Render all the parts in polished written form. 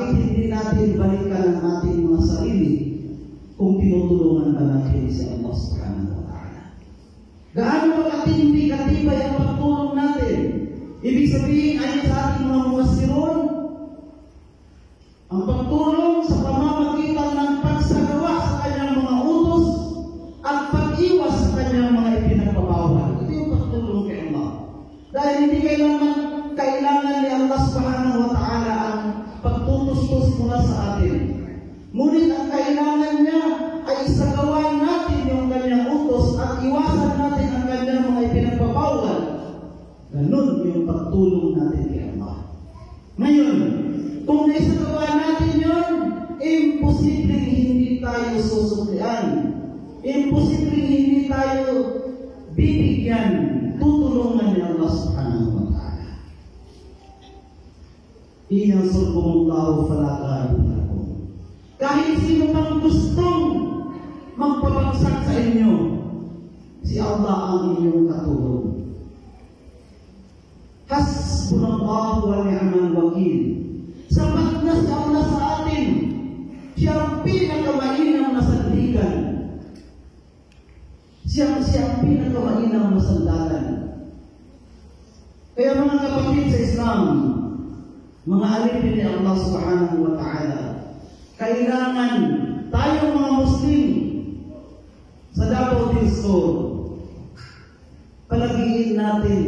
bakit hindi natin balikan ang ating mga sarili kung tinutulungan ba natin si Allah subhanahu wa ta'ala? Gaano ba katindi, katibay ang pagtulong natin? Ibig sabihin, ayon sa ating mga mufassirun, ang pagtulong sa pamamagitan ng pagsagawa sa kanyang mga utos at pag-iwas sa kanyang mga ipinagbabawal. Ito yung pagtulong kay Allah. Dahil hindi kailangan ni Allah subhanahu wa ta'ala ang pagtutustos mula sa atin. Ngunit ang kailangan niya ay isagawa natin yung kanyang utos at iwasan natin ang kanyang mga ipinagbabawal. Ganun yung pagtulong natin kay Allah. Ngayon, kung naisagawa natin yun, imposibleng hindi tayo susuklian. Imposibleng hindi tayo bibigyan, tutulungan ni Allah subhanahu wa ta'ala. Iyansurkumullahu fala ghaliba lakum. Kahit sino pang gustong magpabagsak sa inyo, si Allah ang inyong katulong. Hasbunallahu wa ni'mal wakil. Sapat na si Allah sa atin. Siya ang pinakamainang na sandigan. Siya ang pinakamainang na sandalan. Kaya mga kapatid sa Islam, mga alipin ni Allah subhanahu wa ta'ala, kailangan tayong mga Muslim sa Davao del Sur, palagiin natin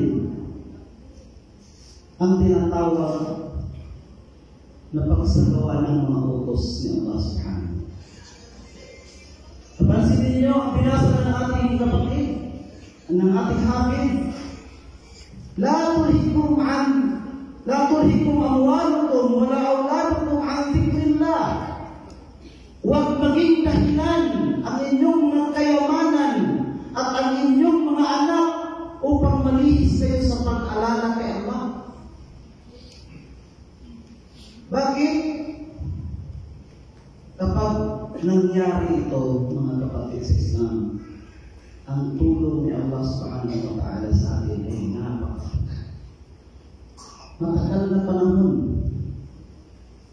ang tinatawag na pagsagawa ng mga utos ni Allah subhanahu. Napansin ninyo ang binasa ng ating kapatid, ng ating hafid, La tulhikum amwalukum wala auladukum an dhikrillah. Huwag maging dahilan ang inyong mga kayamanan at ang inyong mga anak upang malihis kayo sa pag-alala kay Allah. Bakit? Kapag nangyari ito, mga kapatid sa Islam, ang tulong ni Allah subhanahu wa ta'ala sa atin ay napakalaga. Matagal na panahon,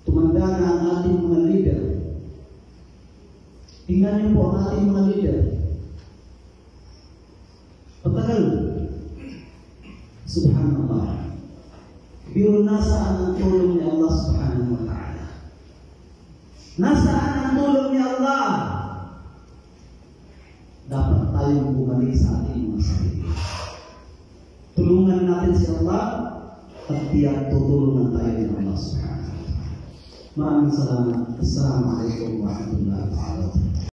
tumanda na ang ating mga leader. Tingnan niyo po ang ating mga leader. Matagal. Subhanallah. Pero nasaan ang tulong ni Allah subhanahu wa ta'ala? Nasaan ang tulong ni Allah? Dapat tayong bumalik sa ating mga sarili. Tulungan natin si Allah at tiyak tutulungan tayo ng Allah subhanahu wa ta'ala. Maraming salamat. Assalamualaikum warahmatullahi wabarakatuh.